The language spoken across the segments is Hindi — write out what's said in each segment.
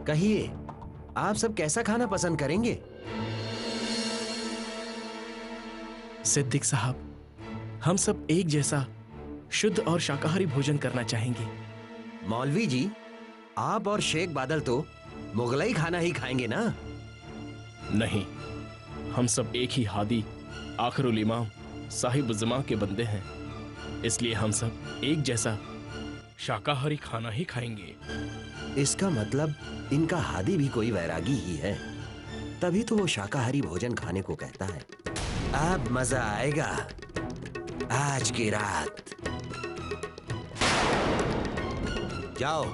कहिए, आप सब कैसा खाना पसंद करेंगे? सिद्दीक साहब, हम सब एक जैसा शुद्ध और शाकाहारी भोजन करना चाहेंगे। मौलवी जी, आप और शेख बादल तो मुगलाई खाना ही खाएंगे ना? नहीं, हम सब एक ही हादी आखिरुल इमाम साहिब ज़मा के बंदे हैं, इसलिए हम सब एक जैसा शाकाहारी खाना ही खाएंगे। इसका मतलब इनका हादी भी कोई वैरागी ही है, तभी तो वो शाकाहारी भोजन खाने को कहता है। अब मजा आएगा आज की रात। जाओ,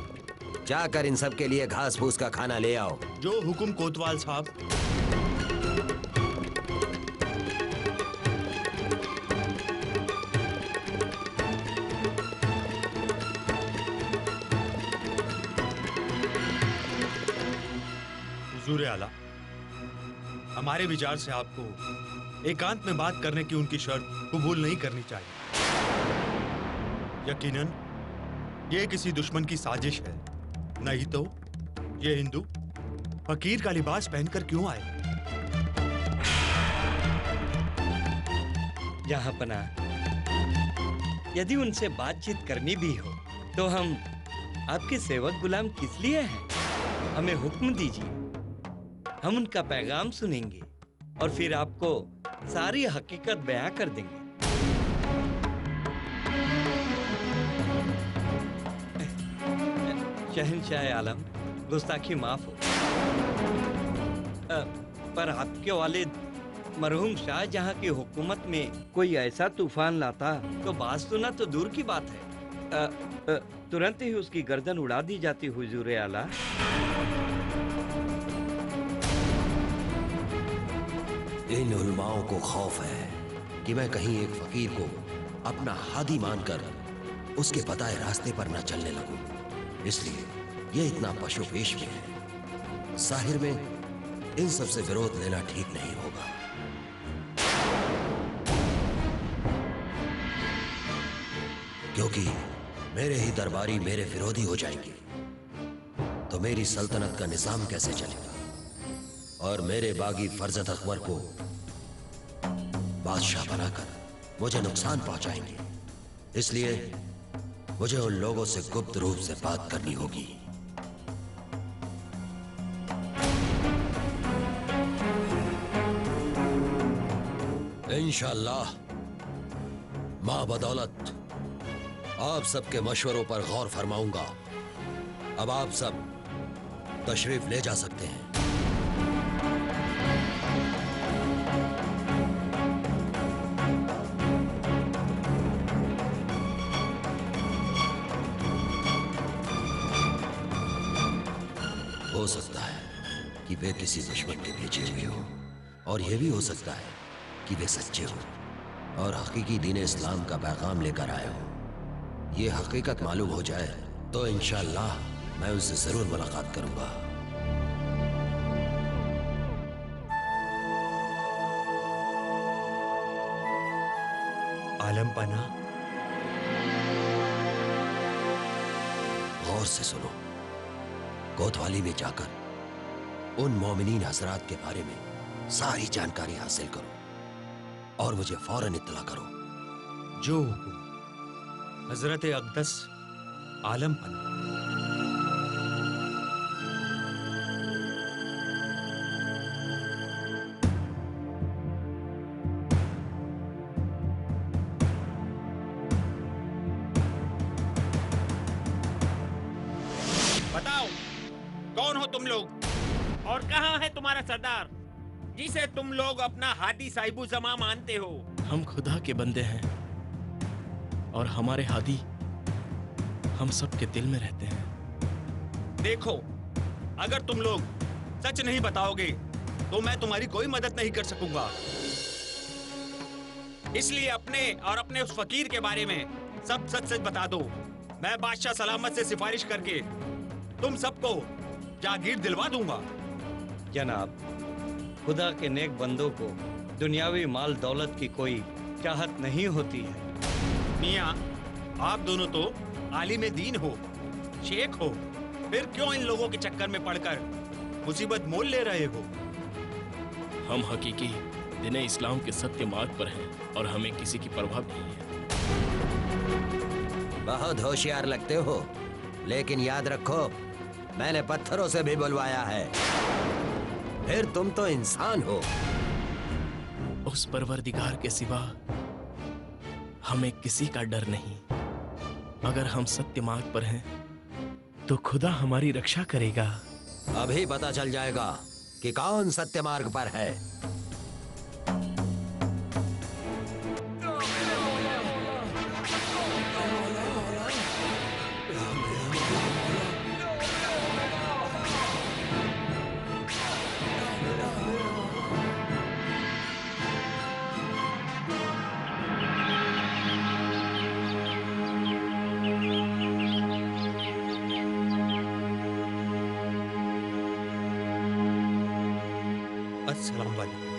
जाकर इन सब के लिए घास फूस का खाना ले आओ। जो हुकुम कोतवाल साहब। हुजूर आला, हमारे विचार से आपको एकांत में बात करने की उनकी शर्त कबूल नहीं करनी चाहिए। यकीनन ये किसी दुश्मन की साजिश है, नहीं तो ये हिंदू फकीर का लिबास पहनकर क्यों आए? जहां पना, यदि उनसे बातचीत करनी भी हो तो हम आपके सेवक गुलाम किस लिए हैं? हमें हुक्म दीजिए, हम उनका पैगाम सुनेंगे और फिर आपको सारी हकीकत बयां कर देंगे। शहंशाह आलम, गुस्ताखी माफ हो, पर आपके वालिद मरहूम शाहजहां की हुकूमत में कोई ऐसा तूफान लाता तो बात सुना तो दूर की बात है, तुरंत ही उसकी गर्दन उड़ा दी जाती। हुजूर आला, इन उलमाओं को खौफ है कि मैं कहीं एक फकीर को अपना हादी मानकर उसके बताए रास्ते पर न चलने लगूं, इसलिए ये इतना पशुपेश में है। जाहिर में इन सब से विरोध लेना ठीक नहीं होगा। क्योंकि मेरे ही दरबारी मेरे विरोधी हो जाएंगे तो मेरी सल्तनत का निजाम कैसे चलेगा, और मेरे बागी फर्जत अकबर को बादशाह बनाकर मुझे नुकसान पहुंचाएंगे। इसलिए मुझे उन लोगों से गुप्त रूप से बात करनी होगी। इंशाअल्लाह मां बदौलत आप सबके मशवरों पर गौर फरमाऊंगा। अब आप सब तशरीफ ले जा सकते हैं। हो सकता है कि वे किसी दुश्मन के भेजे हुए हो, और यह भी हो सकता है कि वे सच्चे हो और हकीकी दीन इस्लाम का पैगाम लेकर आए हो। ये हकीकत मालूम हो जाए तो इंशाअल्लाह मैं उनसे जरूर मुलाकात करूंगा। आलम पना, गौर से सुनो। कोतवाली में जाकर उन मोमिनीन हजरात के बारे में सारी जानकारी हासिल करो और मुझे फौरन इत्तला करो। जो हुकुम हजरत अक़दस आलम पना। बताओ, कौन हो तुम लोग और कहाँ है तुम्हारा सरदार जिसे तुम लोग अपना हादी साहिबु जमा मानते हो? हम खुदा के बंदे हैं और हमारे हादी हम सब के दिल में रहते हैं। देखो, अगर तुम लोग सच नहीं बताओगे तो मैं तुम्हारी कोई मदद नहीं कर सकूंगा। इसलिए अपने और अपने उस फकीर के बारे में सब सच सच बता दो। मैं बादशाह सलामत से सिफारिश करके तुम सबको जागीर दिलवा दूंगा। जनाब, खुदा के नेक बंदों को दुनियावी माल दौलत की कोई चाहत नहीं होती है। मियाँ, आप दोनों तो आलिम दीन हो, शेख हो, फिर क्यों इन लोगों के चक्कर में पड़कर मुसीबत मोल ले रहे हो? हम हकीकी दीन इस्लाम के सत्य मार्ग पर हैं और हमें किसी की परवाह नहीं है। बहुत होशियार लगते हो, लेकिन याद रखो मैंने पत्थरों से भी बुलवाया है। फिर तुम तो इंसान हो। उस परवरदिगार के सिवा हमें किसी का डर नहीं। अगर हम सत्य मार्ग पर हैं तो खुदा हमारी रक्षा करेगा। अभी पता चल जाएगा कि कौन सत्य मार्ग पर है। अस्सलाम वालेकुम।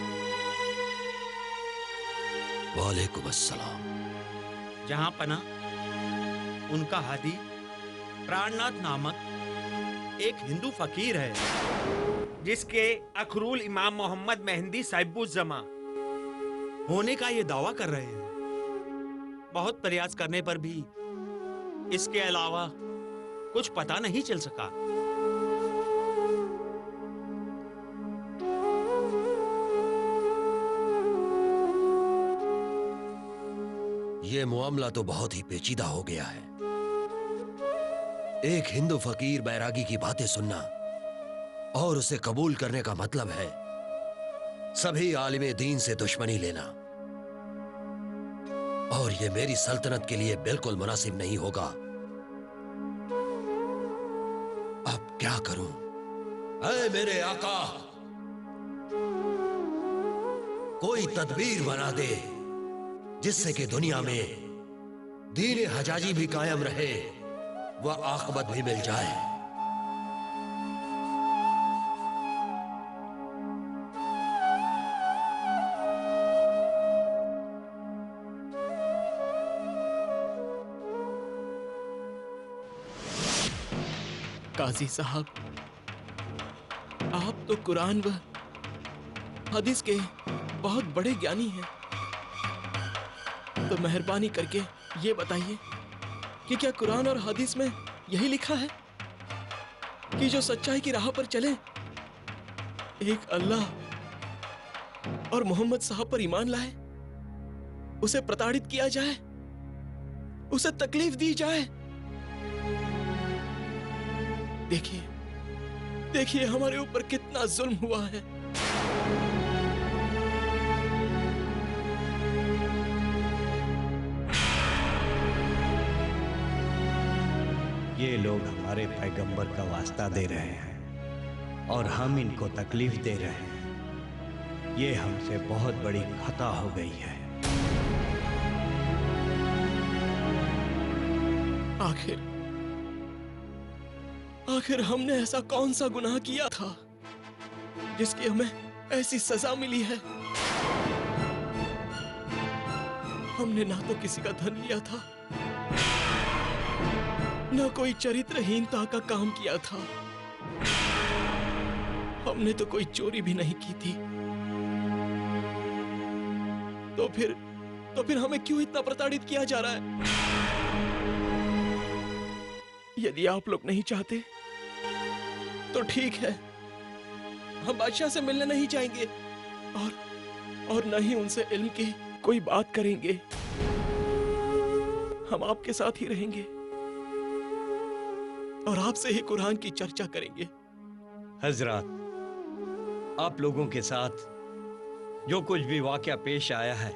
वालेकुम अस्सलाम। जहां पना उनका हादी प्राणनाथ नामक एक हिंदू फकीर है, जिसके अखरूल इमाम मोहम्मद मेहंदी साहिबुज़्ज़मा होने का ये दावा कर रहे हैं। बहुत प्रयास करने पर भी इसके अलावा कुछ पता नहीं चल सका। ये मामला तो बहुत ही पेचीदा हो गया है। एक हिंदू फकीर बैरागी की बातें सुनना और उसे कबूल करने का मतलब है सभी आलिमे दीन से दुश्मनी लेना, और ये मेरी सल्तनत के लिए बिल्कुल मुनासिब नहीं होगा। अब क्या करूं? ऐ मेरे आका, कोई तदबीर बना दे जिससे कि दुनिया में दीन हजाजी भी कायम रहे, वह आखबत भी मिल जाए। काजी साहब, आप तो कुरान व हदीस के बहुत बड़े ज्ञानी हैं, तो मेहरबानी करके ये बताइए कि क्या कुरान और हदीस में यही लिखा है कि जो सच्चाई की राह पर चले, एक अल्लाह और मोहम्मद साहब पर ईमान लाए, उसे प्रताड़ित किया जाए, उसे तकलीफ दी जाए? देखिए देखिए हमारे ऊपर कितना जुल्म हुआ है। ये लोग हमारे पैगंबर का वास्ता दे रहे हैं और हम इनको तकलीफ दे रहे हैं। ये हमसे बहुत बड़ी खता हो गई है। आखिर हमने ऐसा कौन सा गुनाह किया था जिसकी हमें ऐसी सजा मिली है? हमने ना तो किसी का धन लिया था, ना कोई चरित्रहीनता का काम किया था, हमने तो कोई चोरी भी नहीं की थी। तो फिर हमें क्यों इतना प्रताड़ित किया जा रहा है? यदि आप लोग नहीं चाहते तो ठीक है, हम बादशाह से मिलने नहीं जाएंगे और न ही उनसे इल्म की कोई बात करेंगे। हम आपके साथ ही रहेंगे और आपसे ही कुरान की चर्चा करेंगे। हजरत, आप लोगों के साथ जो कुछ भी वाकया पेश आया है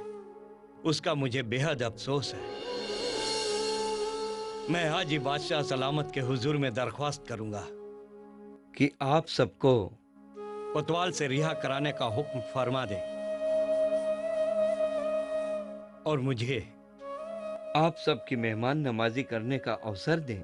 उसका मुझे बेहद अफसोस है। मैं हाजी बादशाह सलामत के हुजूर में दरख्वास्त करूंगा कि आप सबको कोतवाल से रिहा कराने का हुक्म फरमा दें और मुझे आप सबकी मेहमान नवाजी करने का अवसर दें।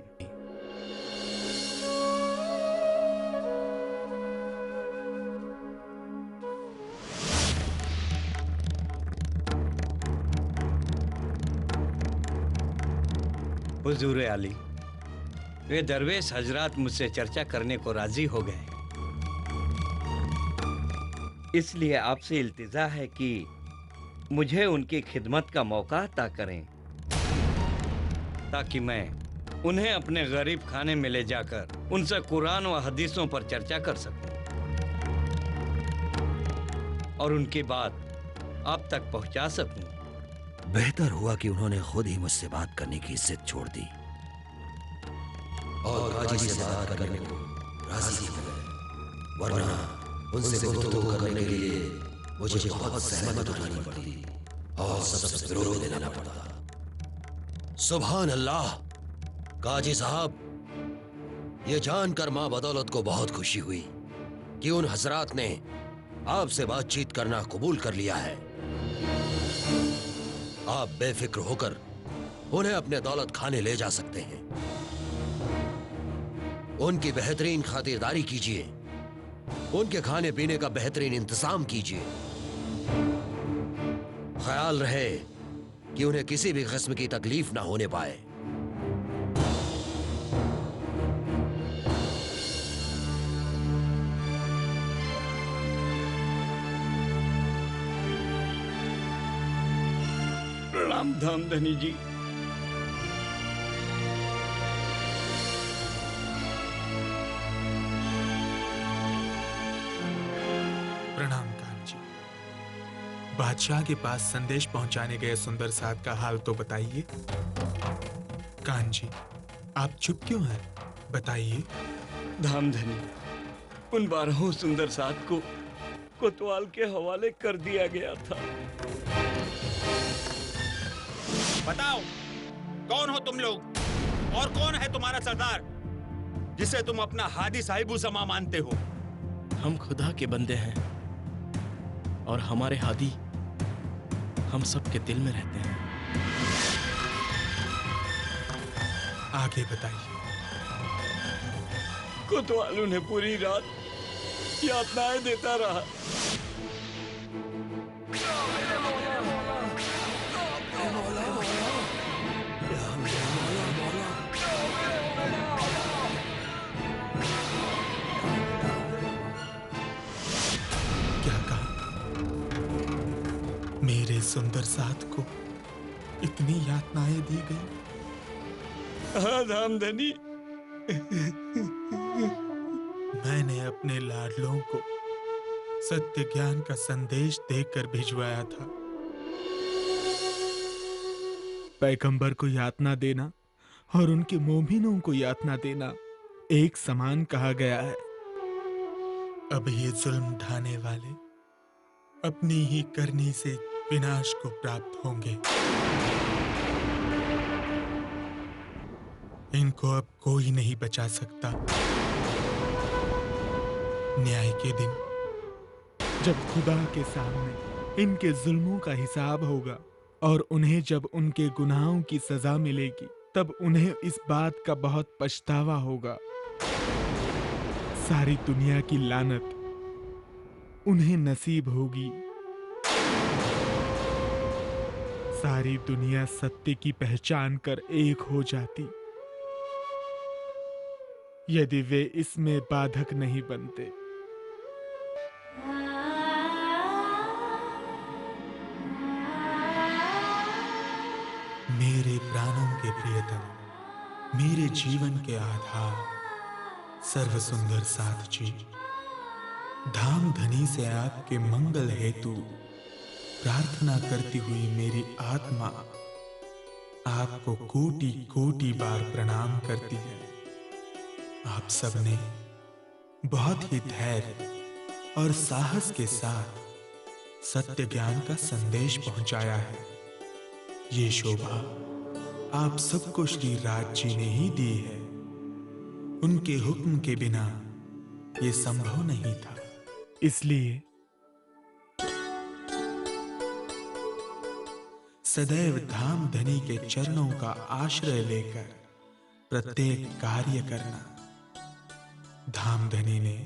हुजूर आली, वे दरवेश हजरात मुझसे चर्चा करने को राजी हो गए। इसलिए आपसे इल्तिजा है कि मुझे उनकी खिदमत का मौका अता करें, ताकि मैं उन्हें अपने गरीब खाने में ले जाकर उनसे कुरान व हदीसों पर चर्चा कर सकूं और उनकी बात आप तक पहुंचा सकूं। बेहतर हुआ कि उन्होंने खुद ही मुझसे बात करने की जिद छोड़ दी और काजी से बात करने को राजी हो गए, वरना उनसे गुफ्तगू करने के लिए मुझे बहुत सहमत उठानी पड़ती और सबसे विरोध देना पड़ता। सुभान अल्लाह! काजी साहब, ये जानकर मां बदौलत को बहुत खुशी हुई कि उन हजरात ने आपसे बातचीत करना कबूल कर लिया है। आप बेफिक्र होकर उन्हें अपने दौलत खाने ले जा सकते हैं। उनकी बेहतरीन खातिरदारी कीजिए, उनके खाने पीने का बेहतरीन इंतजाम कीजिए। ख्याल रहे कि उन्हें किसी भी किस्म की तकलीफ ना होने पाए। प्रणाम धामधनी जी। प्रणाम कान जी। बादशाह के पास संदेश पहुंचाने गए सुंदर साथ का हाल तो बताइए। कान जी, आप चुप क्यों हैं? बताइए। धामधनी, उन 12 सुंदर साथ को कोतवाल के हवाले कर दिया गया था। बताओ, कौन हो तुम लोग और कौन है तुम्हारा सरदार जिसे तुम अपना हादी साहिबु जमा मानते हो? हम खुदा के बंदे हैं और हमारे हादी हम सब के दिल में रहते हैं। आगे बताइए। कोतवाल उन्हें पूरी रात यातनाएं देता रहा। क्या कहा? मेरे सुंदर साथ को इतनी यातनाएं दी गई? हाँ धामधनी, मैंने अपने लाडलों को सत्य ज्ञान का संदेश देकर भिजवाया था। पैगंबर को यातना देना और उनके मोमिनों को यातना देना एक समान कहा गया है। अब ये जुल्म ढाने वाले अपनी ही करनी से विनाश को प्राप्त होंगे। इनको अब कोई नहीं बचा सकता। न्याय के दिन जब खुदा के सामने इनके जुल्मों का हिसाब होगा और उन्हें जब उनके गुनाहों की सजा मिलेगी, तब उन्हें इस बात का बहुत पछतावा होगा। सारी दुनिया की लानत उन्हें नसीब होगी। सारी दुनिया सत्य की पहचान कर एक हो जाती यदि वे इसमें बाधक नहीं बनते। मेरे प्राणों के प्रियतम, मेरे जीवन के आधार, सर्व सुंदर साथ जी, धामधनी से आपके मंगल हेतु प्रार्थना करती हुई मेरी आत्मा आपको कोटि कोटि बार प्रणाम करती है। आप सबने बहुत ही धैर्य और साहस के साथ सत्य ज्ञान का संदेश पहुंचाया है। ये शोभा आप सबको श्री राज जी ने ही दी है। उनके हुक्म के बिना ये संभव नहीं था। इसलिए सदैव धामधनी के चरणों का आश्रय लेकर प्रत्येक कार्य करना। धामधनी ने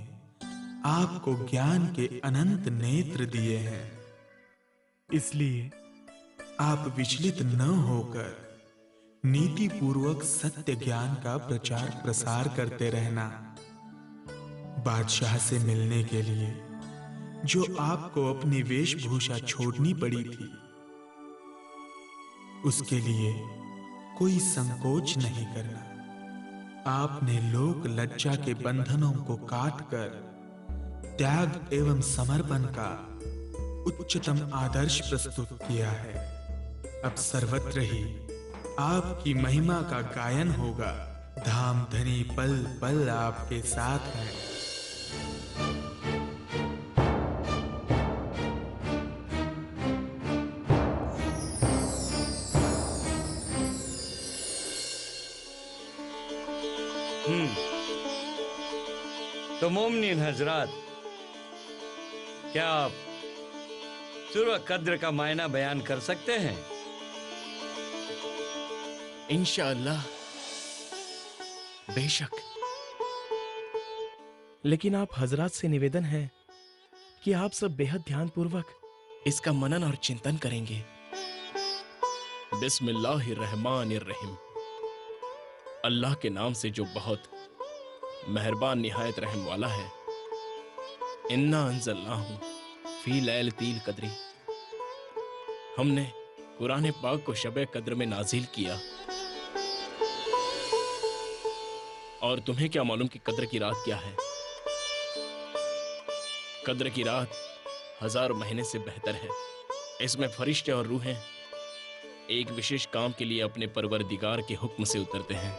आपको ज्ञान के अनंत नेत्र दिए हैं। इसलिए आप विचलित न होकर नीति पूर्वक सत्य ज्ञान का प्रचार प्रसार करते रहना। बादशाह से मिलने के लिए जो आपको अपनी वेशभूषा छोड़नी पड़ी थी, उसके लिए कोई संकोच नहीं करना। आपने लोक लज्जा के बंधनों को काटकर त्याग एवं समर्पण का उच्चतम आदर्श प्रस्तुत किया है। अब सर्वत्र ही आपकी महिमा का गायन होगा। धाम धनी पल पल आपके साथ हैं। तो मोमिन हजरात, क्या आप सुरह कद्र का मायना बयान कर सकते हैं? इंशाअल्लाह, बेशक। लेकिन आप हजरात से निवेदन है कि आप सब बेहद ध्यानपूर्वक इसका मनन और चिंतन करेंगे। बिस्मिल्लाहिर्रहमानिर्रहीम। अल्लाह के नाम से जो बहुत मेहरबान निहायत रहम वाला है। इन्ना अंज़लनाहु फी लैलतिल कद्री। हमने कुरान पाक को शब कद्र में नाजिल किया। और तुम्हें क्या मालूम कि कद्र की रात क्या है? कद्र की रात 1000 महीने से बेहतर है। इसमें फरिश्ते और रूहें एक विशेष काम के लिए अपने परवरदिगार के हुक्म से उतरते हैं।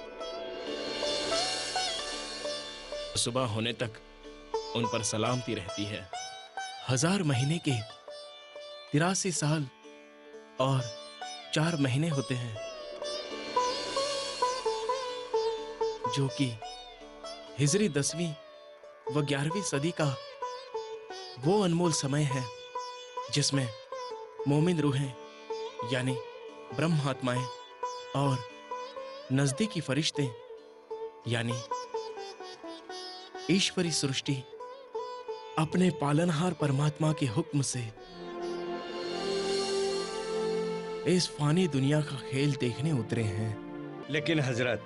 सुबह होने तक उन पर सलामती रहती है। 1000 महीने के 83 साल और 4 महीने होते हैं, जो कि हिजरी 10वीं व 11वीं सदी का वो अनमोल समय है जिसमें मोमिन रूहें यानी ब्रह्मात्माएं और नजदीकी फरिश्ते यानी ईश्वरी सृष्टि अपने पालनहार परमात्मा के हुक्म से इस फानी दुनिया का खेल देखने उतरे हैं। लेकिन हजरत,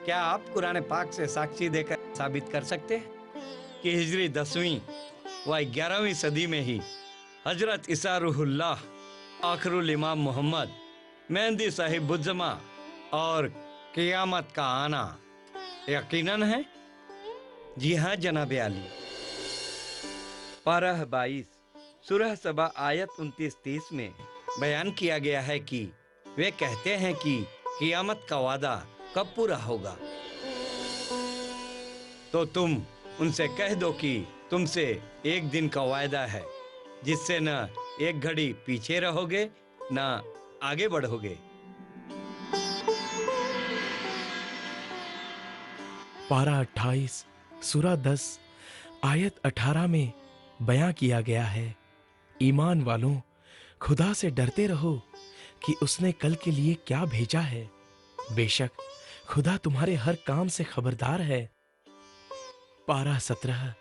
क्या आप कुरान पाक से साक्षी देकर साबित कर सकते हैं कि हिजरी 10वीं व 11वीं सदी में ही हजरत ईसा रूहुल्लाह, आखिरुल इमाम मोहम्मद, मेहंदी साहिब बुज़्ज़मा और क़ियामत का आना यकीनन है? जी हाँ जनाब आली। पारह 22 सूरह सबा आयत 29-30 में बयान किया गया है कि वे कहते हैं कि क़ियामत का वादा कब पूरा होगा। तो तुम उनसे कह दो कि तुमसे एक दिन का वायदा है जिससे न एक घड़ी पीछे रहोगे न आगे बढ़ोगे। पारा 28 सूरा 10 आयत 18 में बयां किया गया है, ईमान वालों, खुदा से डरते रहो कि उसने कल के लिए क्या भेजा है। बेशक खुदा तुम्हारे हर काम से खबरदार है। पारा 17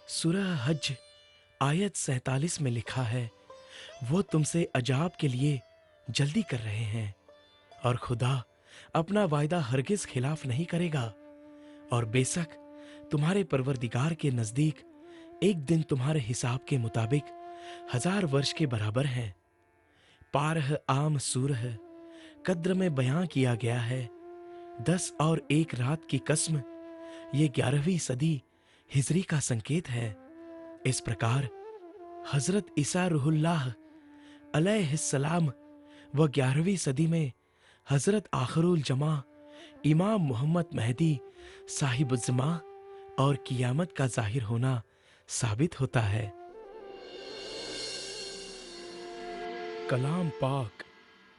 सूरह हज आयत 47 में लिखा है, वो तुमसे अजाब के लिए जल्दी कर रहे हैं और खुदा अपना वायदा हरगिज खिलाफ नहीं करेगा। और बेशक तुम्हारे परवरदिगार के नजदीक एक दिन तुम्हारे हिसाब के मुताबिक 1000 वर्ष के बराबर है। पारह आम सूरह कद्र में बयां किया गया है, 10 और 1 रात की कसम, ये 11वीं सदी हिजरी का संकेत है। इस प्रकार हजरत ईसा रूहुल्लाह अलैहिस्सलाम व 11वीं सदी में हजरत आखिरुल जमा इमाम मोहम्मद मेहदी साहिबुज़्ज़मा और क़ियामत का जाहिर होना साबित होता है। कलाम पाक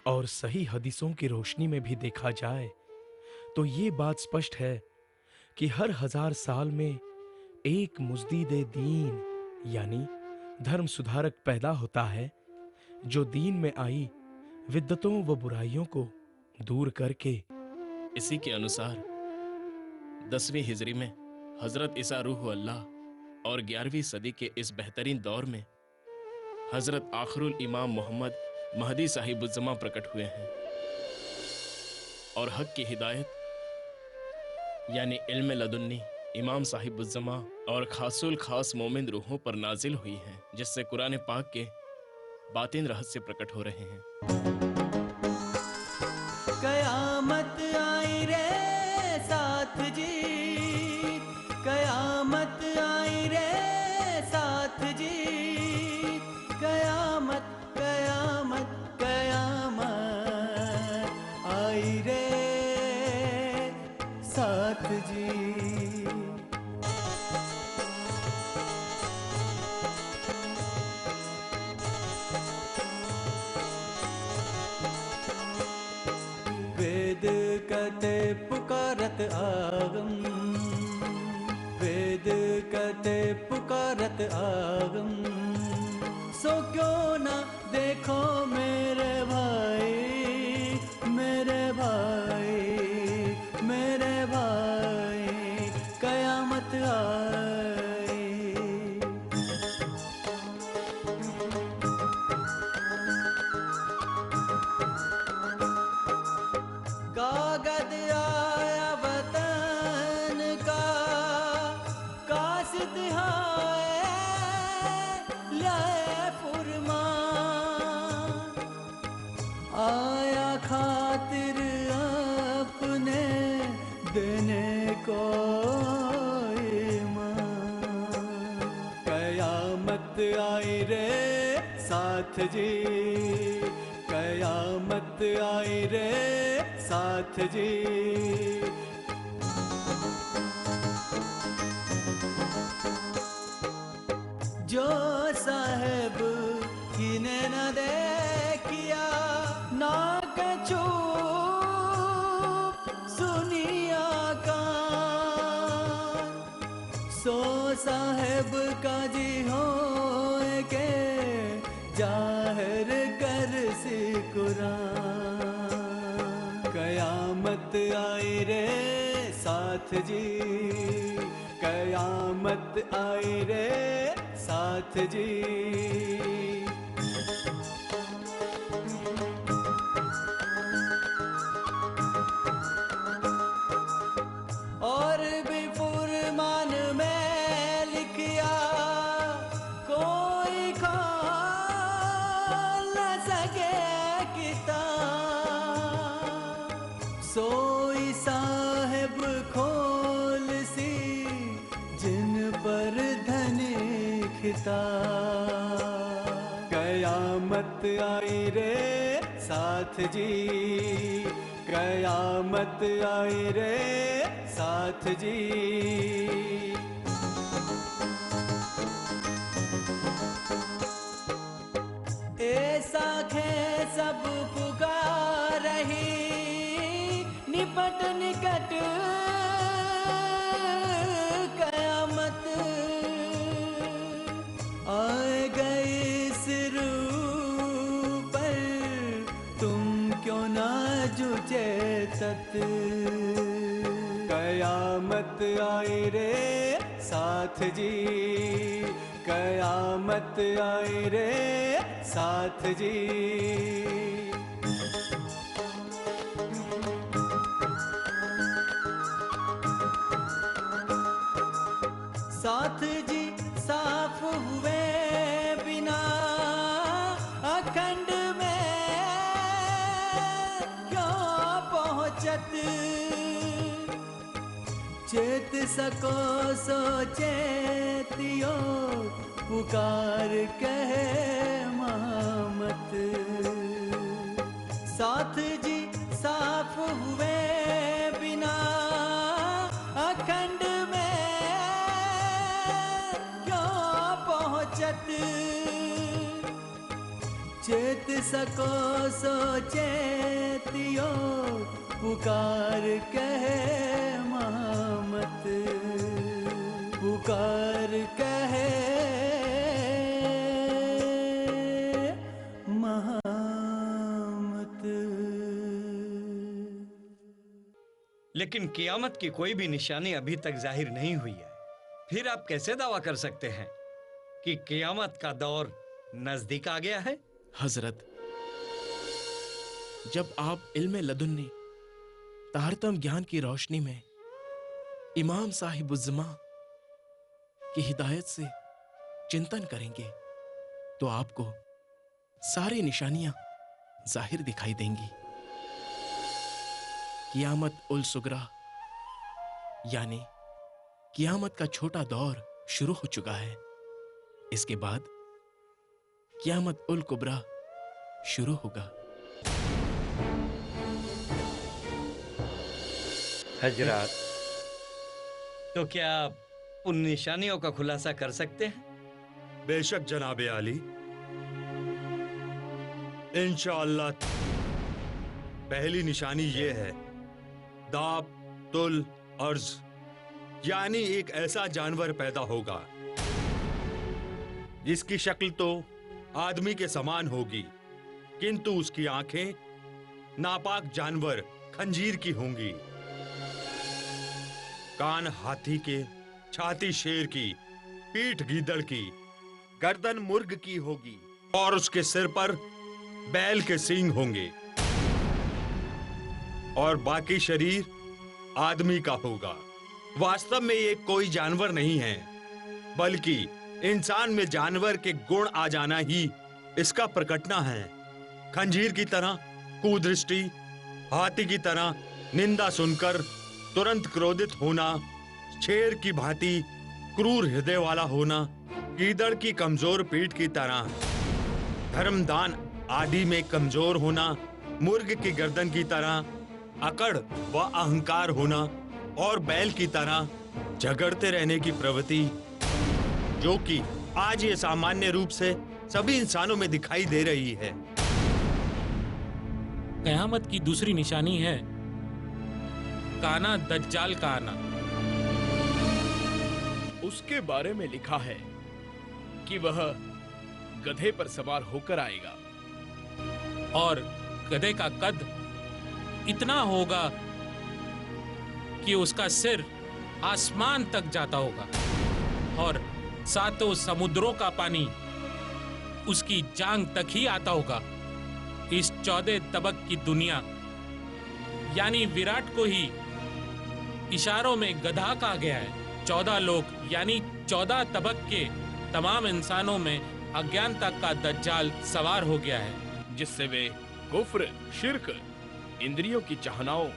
और सही हदीसों की रोशनी में भी देखा जाए तो ये बात स्पष्ट है कि हर 1000 साल में एक मुजदीद दीन यानी धर्म सुधारक पैदा होता है, जो दीन में आई विद्दतों व बुराइयों को दूर करके। इसी के अनुसार 10वीं हिजरी में हजरत ईसा रूह अल्लाह और 11वीं सदी के इस बेहतरीन दौर में हजरत आखिरुल इमाम मोहम्मद महदी साहिबुज़्ज़मा प्रकट हुए हैं। और हक की हिदायत यानी इल्म लदुन्नी इमाम साहिब उज़्ज़मा और खासुल खास मोमिन रूहों पर नाजिल हुई हैं, जिससे कुरान पाक के बातिन रहस्य प्रकट हो रहे हैं। कयामत आई रे साथ जी, कयामत आई रे साथ जी, कयामत कयामत कयामत आई रे साथ जी। वेद कते पुकारत आगम, वेद कते पुकारत आगम, सो क्यों ना देखो मेरे भाई, मेरे भाई, मेरे भाई, कयामत आई। कागद आया वतन का, कासिद लाए फुरमान, आया खातिर अपने देने को ईमान। कयामत आई रे साथ जी, कयामत आई रे साथ जी। जो साहेब किने न देखिया ना कछु सुनिया का, सो साहेब का जी हो के जाहिर कर सी कुरान। कयामत आई रे साथ जी, कयामत आई रे साथ जी। और भी फुरमान में लिखिया कोई खोल न सके किताब, सोई साहिब खोल सी जिन पर धनी खिताब। कयामत आई रे साथ जी, कयामत आई रे साथ जी। ऐसा खे सब पुकार रही, निपट निकट कयामत आए गई सिर पर, तुम क्यों ना जुझे तत। कयामत आई रे साथ जी, कयामत आई रे साथ जी। साथ जी साफ हुए बिना अखंड में क्यों पहुंचत, चेत सको सो चेतियो पुकार कहे मामत। साथ जी साफ हुए बिना अखंड में क्यों पहुंचत, चेत सको सो चेतियो पुकार कहे मामत, पुकार कहे महामत। लेकिन कियामत की कोई भी निशानी अभी तक जाहिर नहीं हुई है, फिर आप कैसे दावा कर सकते हैं कि कियामत का दौर नजदीक आ गया है? हजरत, जब आप इल्म लदुन्नी तारतम ज्ञान की रोशनी में इमाम साहिबुज़्ज़मा की हिदायत से चिंतन करेंगे तो आपको सारी निशानियां जाहिर दिखाई देंगी। कियामत उल सुगरा यानी कियामत का छोटा दौर शुरू हो चुका है। इसके बाद कियामत उल कुबरा शुरू होगा। हजरात, तो क्या आप उन निशानियों का खुलासा कर सकते हैं? बेशक जनाबे आली, इंशाअल्लाह। पहली निशानी ये है, दाब तुल अर्ज, यानी एक ऐसा जानवर पैदा होगा जिसकी शक्ल तो आदमी के समान होगी, किंतु उसकी आंखें नापाक जानवर खंजीर की होंगी, कान हाथी के, छाती शेर की, पीठ गीदड़ की, गर्दन मुर्ग की होगी और उसके सिर पर बैल के सींग होंगे और बाकी शरीर आदमी का होगा। वास्तव में ये कोई जानवर नहीं है, बल्कि इंसान में जानवर के गुण आ जाना ही इसका प्रकटना है। खंजीर की तरह कुदृष्टि, हाथी की तरह निंदा सुनकर तुरंत क्रोधित होना, शेर की भांति क्रूर हृदय वाला होना, गीदड़ की कमजोर पीठ की तरह धर्मदान आदि में कमजोर होना, मुर्ग की गर्दन की तरह अकड़ व अहंकार होना और बैल की तरह झगड़ते रहने की प्रवृत्ति, जो कि आज ये सामान्य रूप से सभी इंसानों में दिखाई दे रही है। कयामत की दूसरी निशानी है काना दज्जाल का आना। उसके बारे में लिखा है कि वह गधे पर सवार होकर आएगा और गधे का कद इतना होगा कि उसका सिर आसमान तक जाता होगा और सातों समुद्रों का पानी उसकी जांग तक ही आता होगा। इस 14 तबक की दुनिया यानी विराट को ही इशारों में गधा कहा गया है। 14 लोग यानी 14 तबक के तमाम इंसानों में अज्ञानता का दज्जाल सवार हो गया है, जिससे वे कुफ्र, शिर्क, इंद्रियों की चाहनाओं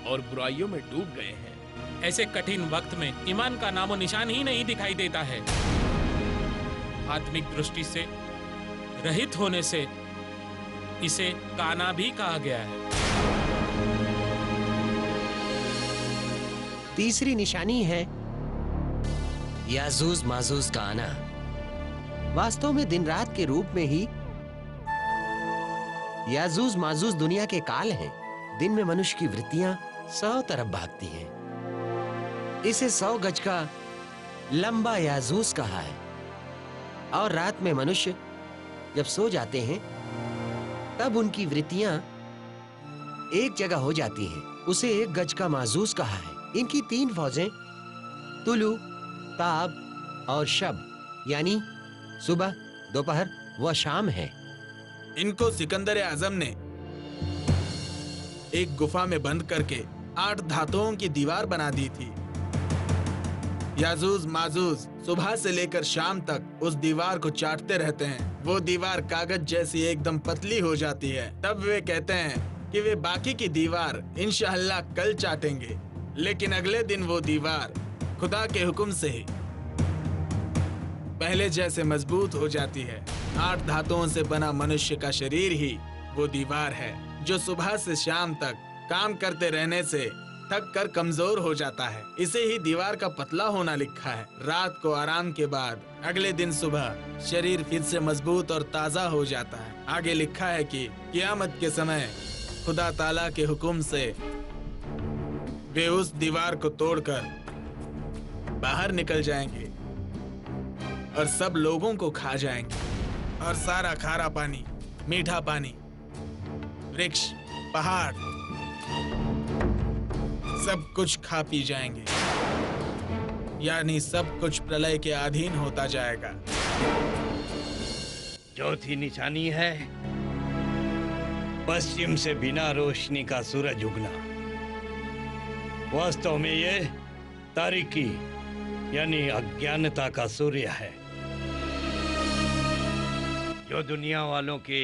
और बुराइयों में डूब गए हैं। ऐसे कठिन वक्त में ईमान का नामो निशान ही नहीं दिखाई देता है। आत्मिक दृष्टि से रहित होने से इसे काना भी कहा गया है। तीसरी निशानी है याजूज माजूज का आना। वास्तव में दिन रात के रूप में ही याजूज माजूज दुनिया के काल हैं। दिन में मनुष्य की वृत्तियां 100 तरफ भागती हैं। इसे 100 गज का लंबा याजूज कहा है। और रात में मनुष्य जब सो जाते हैं तब उनकी वृत्तियां एक जगह हो जाती हैं। उसे 1 गज का माजूज कहा है। इनकी 3 फौजें तुलु, ताब और शब यानी सुबह, दोपहर व शाम है। इनको सिकंदर आजम ने एक गुफा में बंद करके 8 धातुओं की दीवार बना दी थी। याजूज माजूज सुबह से लेकर शाम तक उस दीवार को चाटते रहते हैं। वो दीवार कागज जैसी एकदम पतली हो जाती है। तब वे कहते हैं कि वे बाकी की दीवार इंशाअल्लाह कल चाटेंगे, लेकिन अगले दिन वो दीवार खुदा के हुक्म से ही पहले जैसे मजबूत हो जाती है। 8 धातुओं से बना मनुष्य का शरीर ही वो दीवार है जो सुबह से शाम तक काम करते रहने से थक कर कमजोर हो जाता है। इसे ही दीवार का पतला होना लिखा है। रात को आराम के बाद अगले दिन सुबह शरीर फिर से मजबूत और ताजा हो जाता है। आगे लिखा है कि कियामत के समय खुदा ताला के हुक्म से वे उस दीवार को तोड़कर बाहर निकल जाएंगे और सब लोगों को खा जाएंगे और सारा खारा पानी, मीठा पानी, वृक्ष, पहाड़ सब कुछ खा पी जाएंगे, यानी सब कुछ प्रलय के अधीन होता जाएगा। चौथी निशानी है पश्चिम से बिना रोशनी का सूरज उगना। वास्तव में ये तारीकी यानी अज्ञानता का सूर्य है जो दुनिया वालों के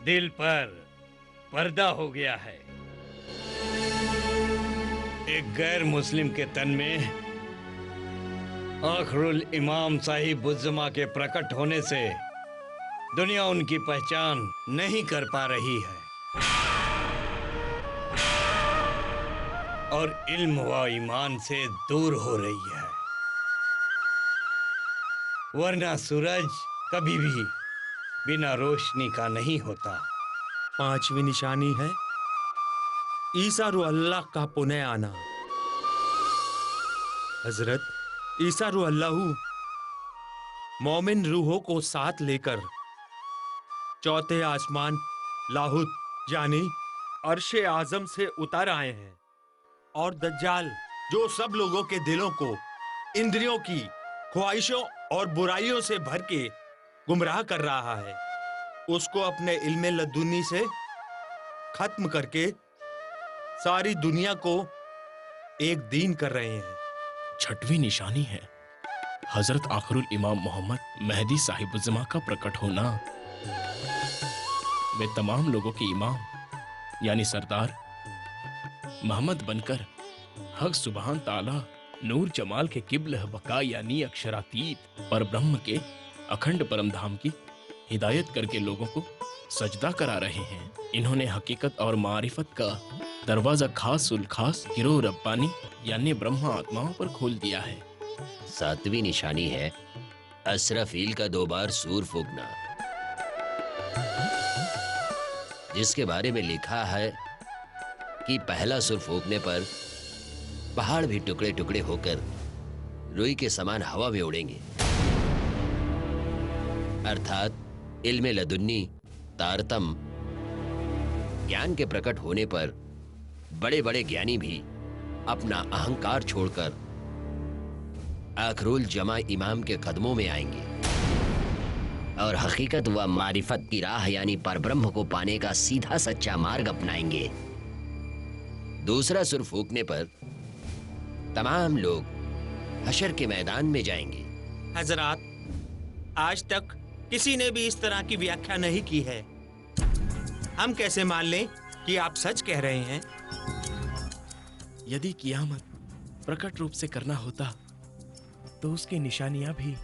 दिल पर पर्दा हो गया है। एक गैर मुस्लिम के तन में आखिरुल इमाम साहिब उज़्ज़मा के प्रकट होने से दुनिया उनकी पहचान नहीं कर पा रही है और इल्म व ईमान से दूर हो रही है। वरना सूरज कभी भी बिना रोशनी का नहीं होता। पांचवी निशानी है ईसा रू अल्लाह का पुनः आना। हजरत ईसा रू अल्लाहू मोमिन रूहों को साथ लेकर चौथे आसमान लाहुत यानी अर्शे आजम से उतर आए हैं और दज्जाल जो सब लोगों के दिलों को इंद्रियों की ख्वाहिशों और बुराइयों से भर के गुमराह कर रहा है, उसको अपने इल्मे लदुनी से खत्म करके सारी दुनिया को एक दीन कर रहे हैं। छठवीं निशानी है हजरत आखिरुल इमाम मोहम्मद मेहदी साहिब उज़्ज़मा का प्रकट होना। वे तमाम लोगों के इमाम यानी सरदार मोहम्मद बनकर हक सुबहान ताला नूर जमाल के किब्ल बका यानी अक्षरातीत पर ब्रह्म के अखंड परम धाम की हिदायत करके लोगों को सजदा करा रहे हैं। इन्होंने हकीकत और मारिफत का दरवाजा खास उल खास गिरोह रब्बानी यानी ब्रह्मा आत्माओं पर खोल दिया है। सातवीं निशानी है असराफील का 2 बार सूर फूंकना, जिसके बारे में लिखा है कि पहला सुर फूंकने पर पहाड़ भी टुकड़े टुकड़े होकर रुई के समान हवा में उड़ेंगे। अर्थात इल्मे लदुन्नी तारतम ज्ञान के प्रकट होने पर बड़े बड़े ज्ञानी भी अपना अहंकार छोड़कर आखिरुल जमा इमाम के कदमों में आएंगे और हकीकत व मारिफत की राह यानी परब्रह्म को पाने का सीधा सच्चा मार्ग अपनाएंगे। दूसरा सुर फूंकने पर तमाम लोग हशर के मैदान में जाएंगे। हजरात, आज तक किसी ने भी इस तरह की व्याख्या नहीं की है, हम कैसे मान लें कि आप सच कह रहे हैं? यदि कियामत प्रकट रूप से करना होता तो उसकी निशानियां भी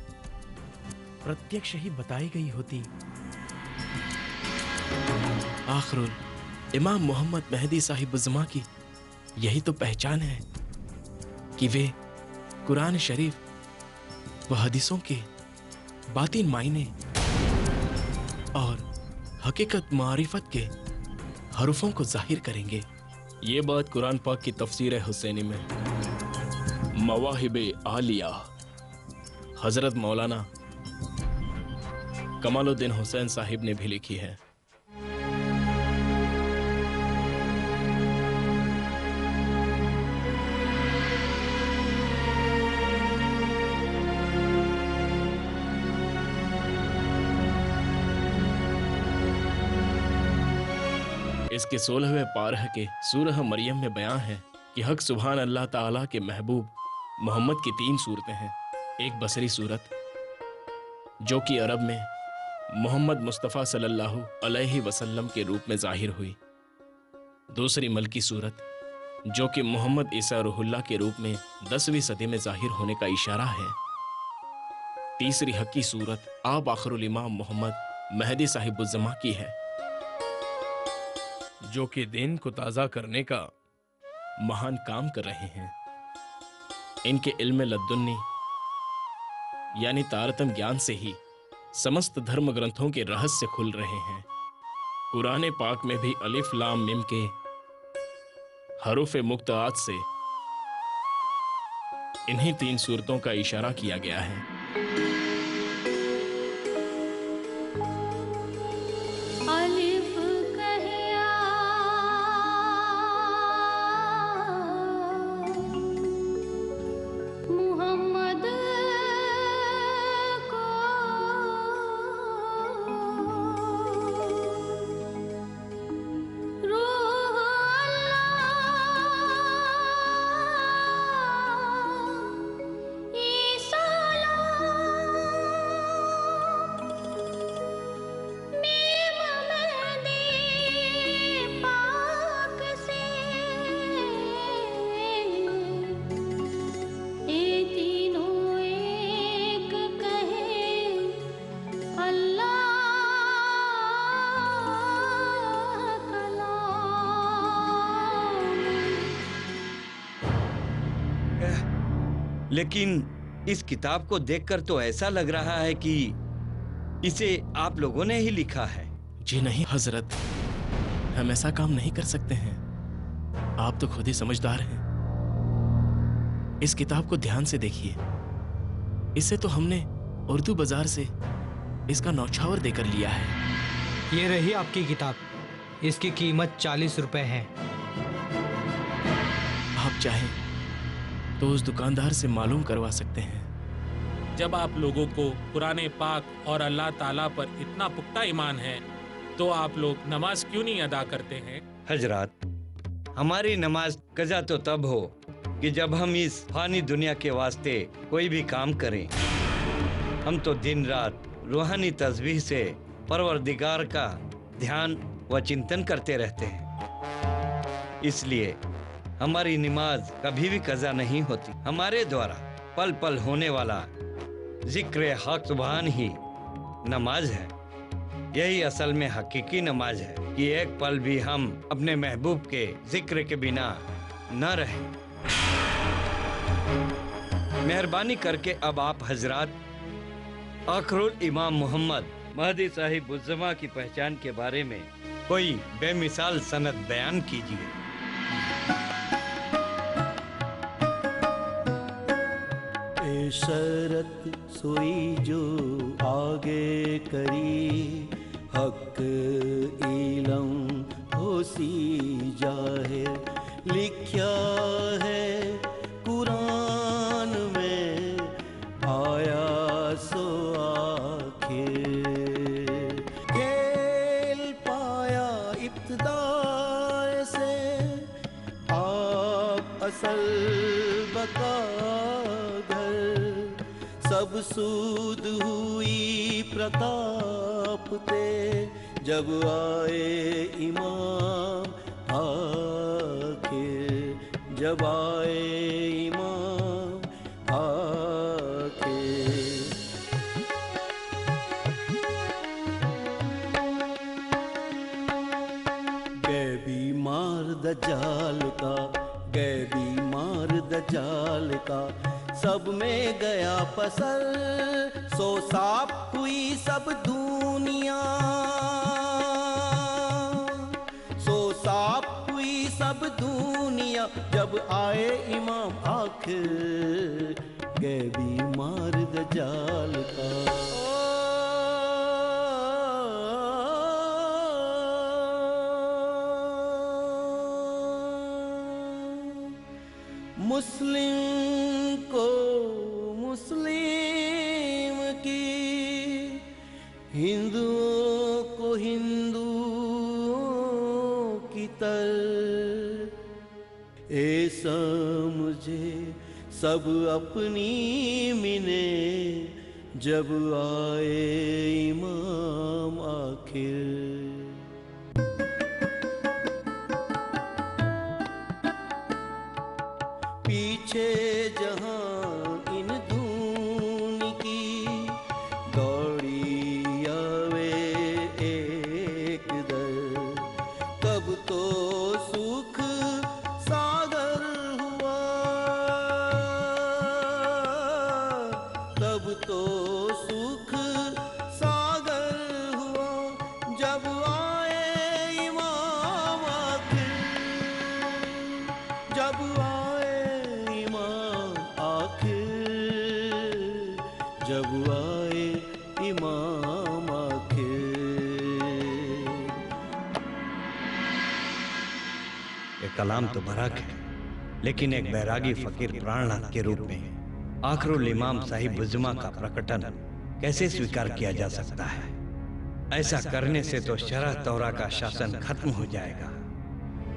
प्रत्यक्ष ही बताई गई होती। आखिरुल इमाम मोहम्मद मेहदी साहिब उज़्ज़मा की यही तो पहचान है कि वे कुरान शरीफ व हदीसों के बातिन मायने और हकीकत मारिफत के हरूफों को जाहिर करेंगे। ये बात कुरान पाक की तफसीर हुसैनी में मवाहिब आलिया हजरत मौलाना कमालुद्दीन हुसैन साहिब ने भी लिखी है। इसके 16वें पारह के सूरह मरियम में बयान है कि हक सुभान अल्लाह ताला के महबूब मोहम्मद की 3 सूरतें हैं। एक बसरी सूरत जो कि अरब में मोहम्मद मुस्तफ़ा सल्लल्लाहु अलैहि वसल्लम के रूप में जाहिर हुई। दूसरी मलकी सूरत जो कि मोहम्मद ईसा रूहुल्लाह के रूप में 10वीं सदी में जाहिर होने का इशारा है। तीसरी हकी सूरत आप आखिरुल इमाम मोहम्मद मेहदी साहिब उज़्ज़मा की है जो कि दिन को ताज़ा करने का महान काम कर रहे हैं। इनके इल्म लद्दुन्नी यानी तारतम ज्ञान से ही समस्त धर्म ग्रंथों के रहस्य खुल रहे हैं। कुरान पाक में भी अलिफ लाम मिम के हरूफ मुक्तात से इन्हीं 3 सूरतों का इशारा किया गया है। लेकिन इस किताब को देखकर तो ऐसा लग रहा है कि इसे आप लोगों ने ही लिखा है। जी नहीं हजरत, हम ऐसा काम नहीं कर सकते हैं। आप तो खुद ही समझदार हैं। इस किताब को ध्यान से देखिए। इसे तो हमने उर्दू बाजार से इसका नौछावर देकर लिया है। ये रही आपकी किताब, इसकी कीमत 40 रुपए है। आप चाहें तो उस दुकानदार से मालूम करवा सकते हैं। जब आप लोगों को कुरान पाक और अल्लाह ताला पर इतना पुख्ता ईमान है तो आप लोग नमाज क्यों नहीं अदा करते हैं? हजरात, हमारी नमाज कज़ा तो तब हो कि जब हम इस फानी दुनिया के वास्ते कोई भी काम करें। हम तो दिन रात रूहानी तस्बीह से परवरदिगार का ध्यान व चिंतन करते रहते हैं। इसलिए हमारी नमाज कभी भी कज़ा नहीं होती। हमारे द्वारा पल पल होने वाला जिक्र हक सुभान ही नमाज है। यही असल में हकीकी नमाज है कि एक पल भी हम अपने महबूब के जिक्र के बिना न रहें। मेहरबानी करके अब आप हजरात आखिरुल इमाम मोहम्मद महदी साहिब उज़्ज़मा की पहचान के बारे में कोई बेमिसाल सनद बयान कीजिए। शरत सोई जो आगे करी, हक इलम होसी जाहिर लिखा है कुरान में, आया सो आखिर खेल पाया इब्तिदा से, आप असल बका सब सूद हुई प्रताप ते, जब आए इमाम आखिर, जब आए इमाम आखिर। गए बीमार दज्जाल का, गए बीमार दज्जाल का, सब में गया पसल, सो साफ हुई सब दुनिया, सो साफ हुई सब दुनिया, जब आए इमाम आखिर, गए बीमार दज्जाल का। मुस्लिम को मुस्लिम की, हिंदुओं को हिंदुओं की तर, ऐसा मुझे सब अपनी मिले, जब आए इमाम आखिर। पीछे जहां इन धून की, दौड़ी आवे एक दर, तब तो सुख सागर हुआ, तब तो सुख सागर हुआ, जब आए इमाम आखिर, जब जब आए इमाम आखिर। ये कलाम तो बरक है, लेकिन एक बैरागी फकीर प्राणनाथ के रूप में आखिरुल इमाम साहिब उज़्ज़मा का प्रकटन कैसे स्वीकार किया जा सकता है? ऐसा करने से तो शरह तौरा का शासन खत्म हो जाएगा,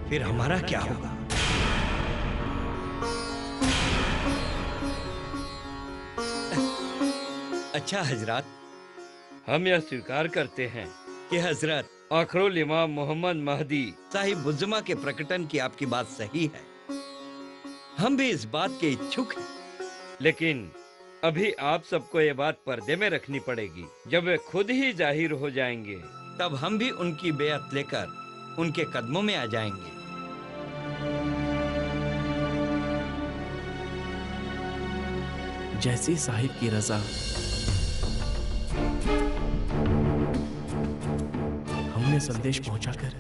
फिर हमारा क्या होगा? अच्छा हजरत, हम यह स्वीकार करते हैं कि हजरत आखिरुल इमाम मोहम्मद महदी साहिब उज़्ज़मा के प्रकटन की आपकी बात सही है। हम भी इस बात के इच्छुक हैं, लेकिन अभी आप सबको ये बात पर्दे में रखनी पड़ेगी। जब वे खुद ही जाहिर हो जाएंगे, तब हम भी उनकी बेअत लेकर उनके कदमों में आ जाएंगे। जैसी साहिब की रजा। हमने संदेश पहुंचाकर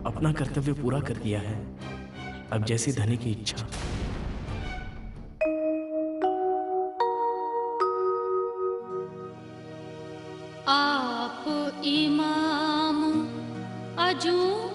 अपना कर्तव्य पूरा कर दिया है। अब जैसी धनी की इच्छा। आप इमाम अजू